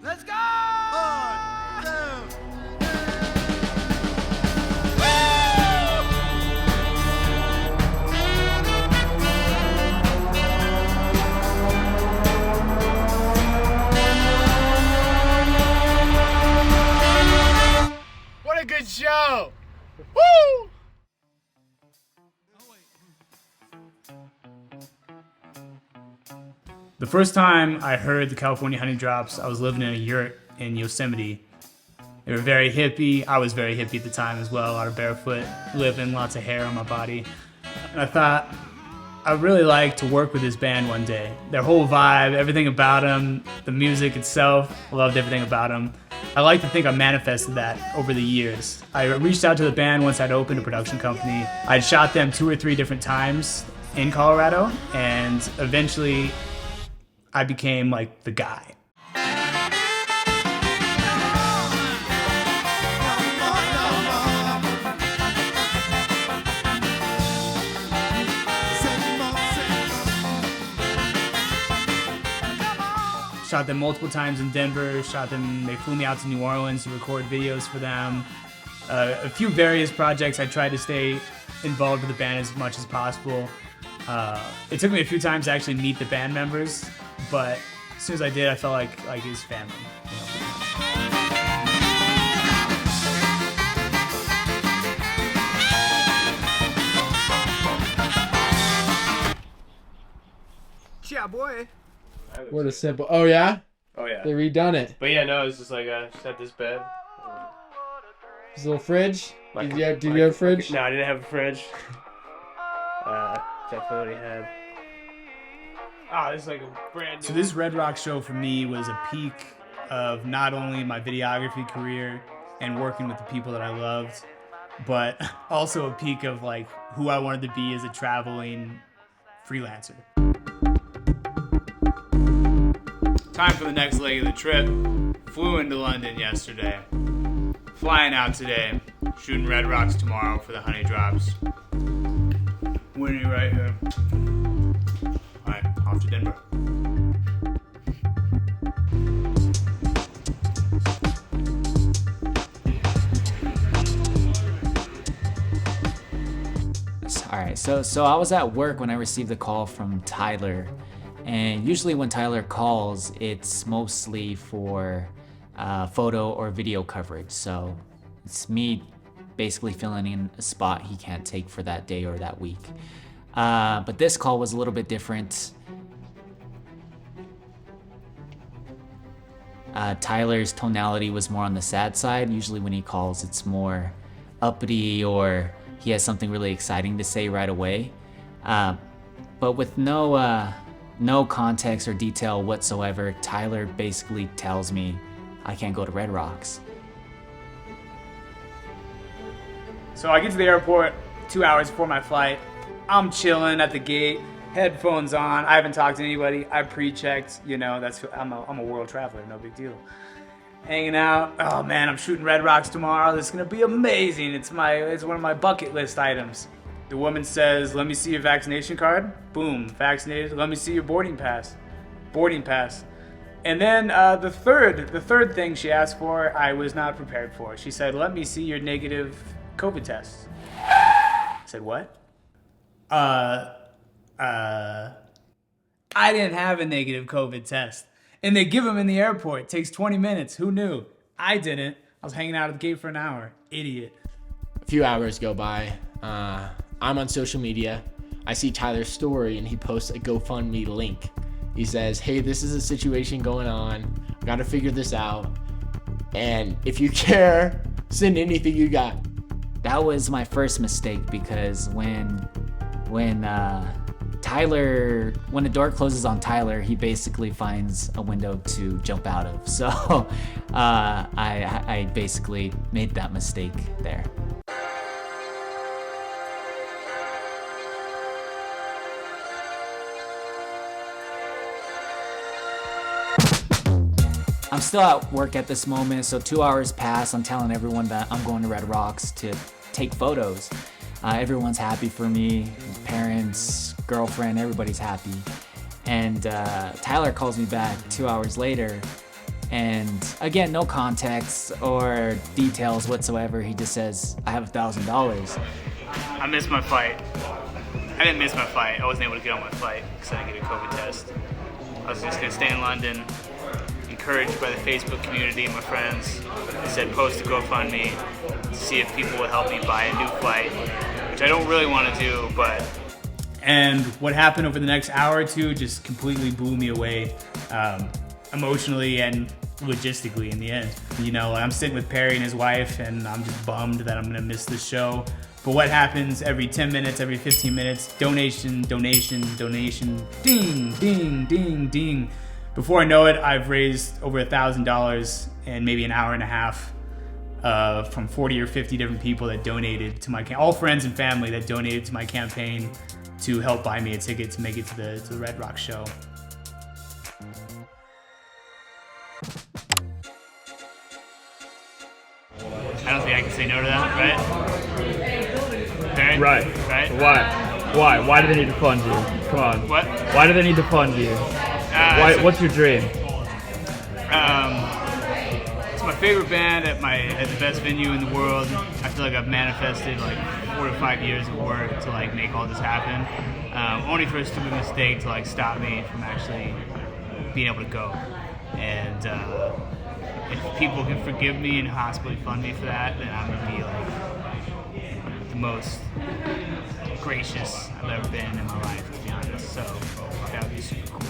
Let's go! 1, 2. What a good show! Woo! The first time I heard the California Honeydrops, I was living in a yurt in Yosemite. They were very hippie. I was very hippie at the time as well, a lot of barefoot living, lots of hair on my body. And I thought, I'd really like to work with this band one day. Their whole vibe, everything about them, the music itself, I loved everything about them. I like to think I manifested that over the years. I reached out to the band once I'd opened a production company. I'd shot them 2 or 3 different times in Colorado, and eventually I became like the guy. Shot them multiple times in Denver, they flew me out to New Orleans to record videos for them. A few various projects. I tried to stay involved with the band as much as possible. It took me a few times to actually meet the band members, but as soon as I did, I felt like it was family. Yeah, boy. What a simple. Oh yeah. Oh yeah. They redone it. But yeah, no, it's just like just had this bed. This little fridge. Like, Did you have a fridge? No, I didn't have a fridge. Definitely had. Ah, this is like a brand new. So this Red Rock show for me was a peak of not only my videography career and working with the people that I loved, but also a peak of like who I wanted to be as a traveling freelancer. Time for the next leg of the trip. Flew into London yesterday. Flying out today. Shooting Red Rocks tomorrow for the Honeydrops. Winnie right here. Alright, off to Denver. Alright, so I was at work when I received the call from Tyler. And usually when Tyler calls, it's mostly for photo or video coverage. So it's me basically filling in a spot he can't take for that day or that week. But this call was a little bit different. Tyler's tonality was more on the sad side. Usually when he calls, it's more uppity or he has something really exciting to say right away. But with no context or detail whatsoever, Tyler basically tells me I can't go to Red Rocks. So I get to the airport 2 hours before my flight. I'm chilling at the gate, headphones on. I haven't talked to anybody. I pre-checked, I'm a world traveler, no big deal. Hanging out. Oh man, I'm shooting Red Rocks tomorrow. This is gonna be amazing. It's one of my bucket list items. The woman says, "Let me see your vaccination card." Boom, vaccinated. Let me see your boarding pass. Boarding pass. And then the third thing she asked for, I was not prepared for. She said, "Let me see your negative COVID test." I said, "What?" I didn't have a negative COVID test. And they give them in the airport. It takes 20 minutes. Who knew? I didn't. I was hanging out at the gate for an hour. Idiot. A few hours go by. I'm on social media. I see Tyler's story and he posts a GoFundMe link. He says, "Hey, this is a situation going on. I gotta figure this out. And if you care, send anything you got." That was my first mistake because when the door closes on Tyler, he basically finds a window to jump out of. So I basically made that mistake there. I'm still at work at this moment, so 2 hours pass. I'm telling everyone that I'm going to Red Rocks to take photos. Everyone's happy for me, parents, girlfriend, everybody's happy. And Tyler calls me back 2 hours later And again, no context or details whatsoever. He just says, I have $1,000. I missed my flight. I didn't miss my flight. I wasn't able to get on my flight because I didn't get a COVID test. I was just going to stay in London, encouraged by the Facebook community and my friends. They said post a GoFundMe to see if people will help me buy a new flight, which I don't really want to do, but... And what happened over the next hour or two just completely blew me away, emotionally and logistically in the end. You know, I'm sitting with Perry and his wife, and I'm just bummed that I'm gonna miss the show. But what happens every 10 minutes, every 15 minutes, donation, donation, donation, ding, ding, ding, ding. Before I know it, I've raised over $1,000 in maybe an hour and a half from 40 or 50 different people that donated to my all friends and family that donated to my campaign to help buy me a ticket to make it to the Red Rocks show. I don't think I can say no to that, right? Right. Right? Why? Why do they need to fund you? Come on. What? Why do they need to fund you? What's your dream? It's my favorite band at the best venue in the world. I feel like I've manifested like 4 to 5 years of work to like make all this happen. Only for a stupid mistake to like stop me from actually being able to go. And if people can forgive me and possibly fund me for that, then I'm gonna be like the most gracious I've ever been in my life, to be honest. So that would be super cool.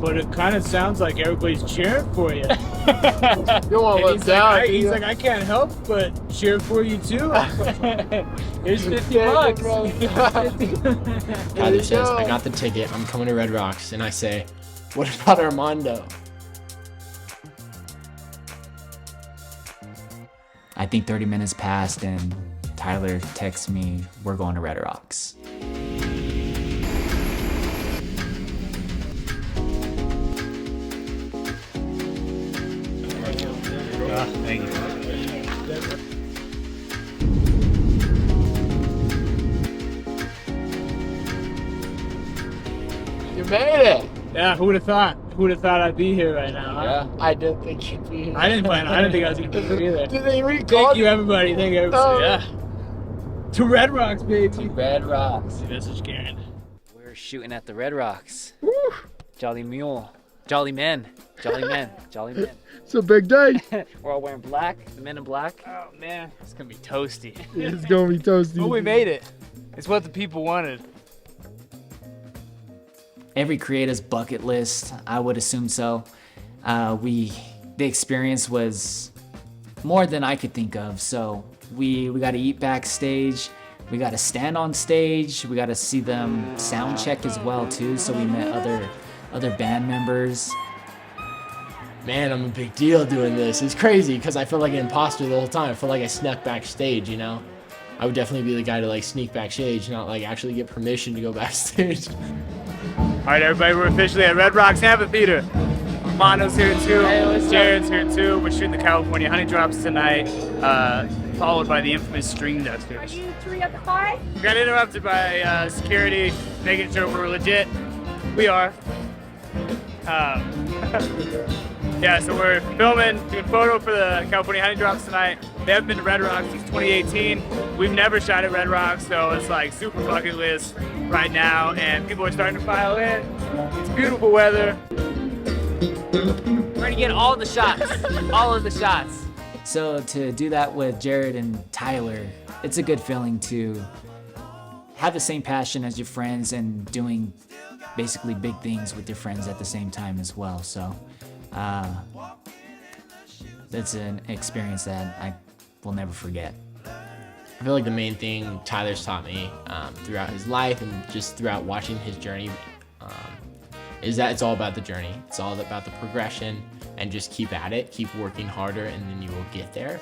But it kind of sounds like everybody's cheering for you. You won't let down. He's like, I can't help but cheer for you too. Here's $50. Tyler says, I got the ticket. I'm coming to Red Rocks. And I say, what about Armando? I think 30 minutes passed and Tyler texts me, we're going to Red Rocks. Thank you. You made it. Yeah, who would have thought? Who would have thought I'd be here right now? Huh? Yeah, I didn't think you'd be here. I didn't think I was gonna be here either. Did they record? Thank you, everybody. Thank you, everybody. Oh. Yeah. To Red Rocks, baby. Red Rocks. This is Karen. We're shooting at the Red Rocks. Jolly mule. Jolly men. Jolly men. Jolly men. It's a big day. We're all wearing black. The men in black. Oh man, it's gonna be toasty. It's gonna be toasty. But we made it. It's what the people wanted. Every creative's bucket list, I would assume so. The experience was more than I could think of. So we got to eat backstage, we got to stand on stage, we got to see them sound check as well too. So we met other band members. Man, I'm a big deal doing this. It's crazy because I feel like an imposter the whole time. I feel like I snuck backstage, you know? I would definitely be the guy to like sneak backstage, not like actually get permission to go backstage. All right, everybody, we're officially at Red Rocks Amphitheater. Armando's here too. Jared's here too. We're shooting the California Honeydrops tonight, followed by the infamous String Dusters. Are you 3 at the 5? We got interrupted by security, making sure we're legit. We are. Yeah, so we're filming, doing photo for the California Honeydrops tonight. They haven't been to Red Rocks since 2018. We've never shot at Red Rocks, so it's like super bucket list right now, and people are starting to file in. It's beautiful weather. We're gonna get all the shots. All of the shots. So to do that with Jared and Tyler, it's a good feeling to have the same passion as your friends and doing basically big things with your friends at the same time as well. So that's an experience that I will never forget. I feel like the main thing Tyler's taught me throughout his life and just throughout watching his journey is that it's all about the journey. It's all about the progression, and just keep at it, keep working harder, and then you will get there.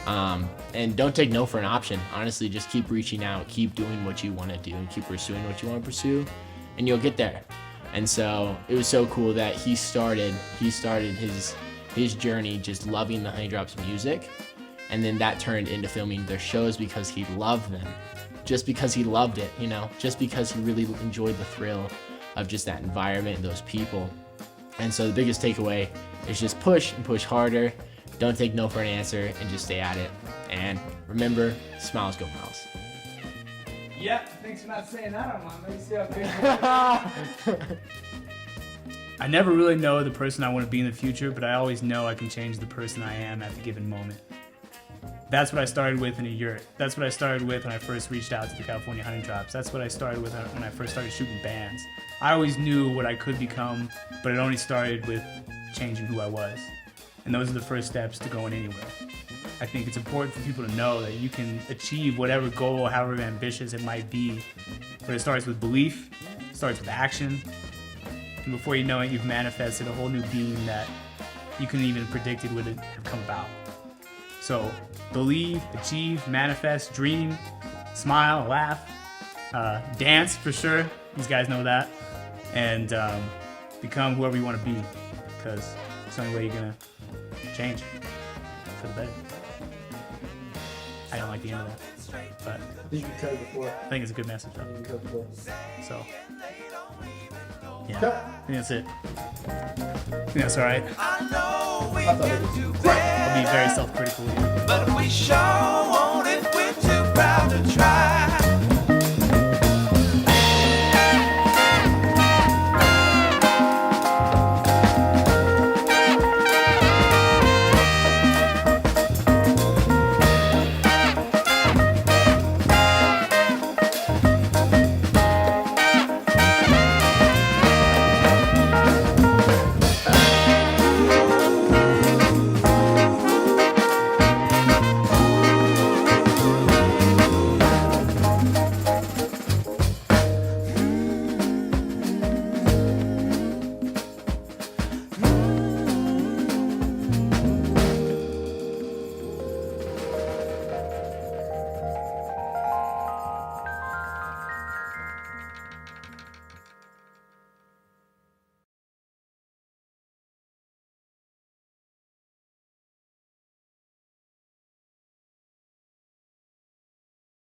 And don't take no for an option. Honestly, just keep reaching out, keep doing what you want to do, and keep pursuing what you want to pursue, and you'll get there. And so it was so cool that he started his journey just loving the Honeydrops music, and then that turned into filming their shows because he loved them, just because he loved it, you know, just because he really enjoyed the thrill of just that environment and those people. And so the biggest takeaway is just push and push harder. Don't take no for an answer and just stay at it. And remember, smiles go miles. Yep, thanks for not saying that, Armando. Let me see how big. I never really know the person I want to be in the future, but I always know I can change the person I am at the given moment. That's what I started with in a yurt. That's what I started with when I first reached out to the California Honeydrops. That's what I started with when I first started shooting bands. I always knew what I could become, but it only started with changing who I was. And those are the first steps to going anywhere. I think it's important for people to know that you can achieve whatever goal, however ambitious it might be, but it starts with belief, it starts with action, and before you know it, you've manifested a whole new being that you couldn't even predict it would have come about. So believe, achieve, manifest, dream, smile, laugh, dance for sure. These guys know that. And become whoever you want to be, because it's the only way you're going to change for the better. I don't like the end of that, but I think it's a good message. So, yeah, I think that's it. I think that's all right. I'll be very self-critical here. But we sure won't if we're too proud to try.